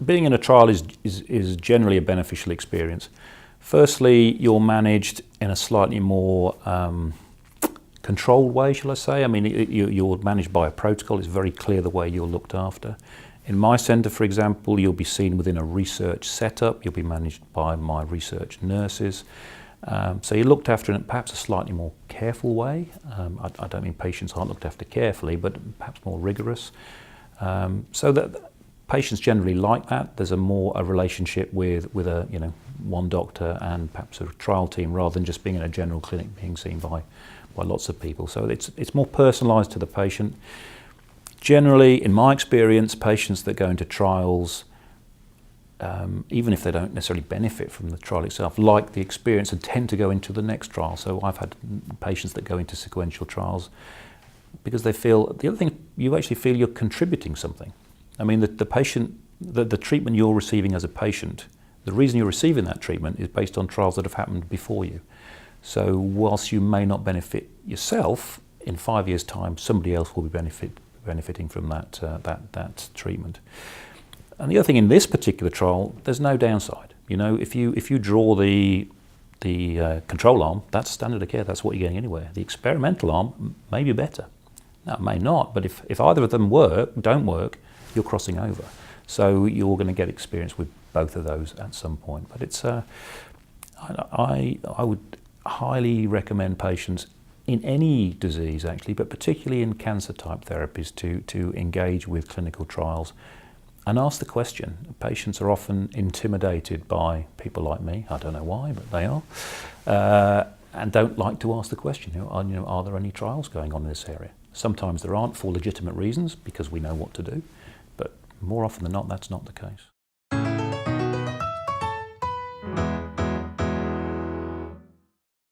Being in a trial is generally a beneficial experience. Firstly, you're managed in a slightly more controlled way, shall I say. I mean, you're managed by a protocol. It's very clear the way you're looked after. In my centre, for example, you'll be seen within a research setup. You'll be managed by my research nurses. So you're looked after in perhaps a slightly more careful way. I don't mean patients aren't looked after carefully, but perhaps more rigorous. So that patients generally like that. There's a relationship with a one doctor and perhaps a trial team, rather than just being in a general clinic being seen by lots of people. So it's more personalised to the patient. Generally, in my experience, patients that go into trials, even if they don't necessarily benefit from the trial itself, like the experience and tend to go into the next trial. So I've had patients that go into sequential trials because they feel, the other thing, you actually feel you're contributing something. I mean, the treatment you're receiving as a patient, the reason you're receiving that treatment is based on trials that have happened before you. So whilst you may not benefit yourself, in 5 years' time, somebody else will be benefiting from that treatment. And the other thing, in this particular trial, there's no downside. You know, if you draw the control arm, that's standard of care. That's what you're getting anywhere. The experimental arm may be better. Now, it may not, but if either of them don't work, you're crossing over. So you're going to get experience with both of those at some point. But it's I would highly recommend patients in any disease, actually, but particularly in cancer type therapies, to engage with clinical trials and ask the question. Patients are often intimidated by people like me. I don't know why, but they are, and don't like to ask the question. Are there any trials going on in this area? Sometimes there aren't, for legitimate reasons, because we know what to do, but more often than not, that's not the case.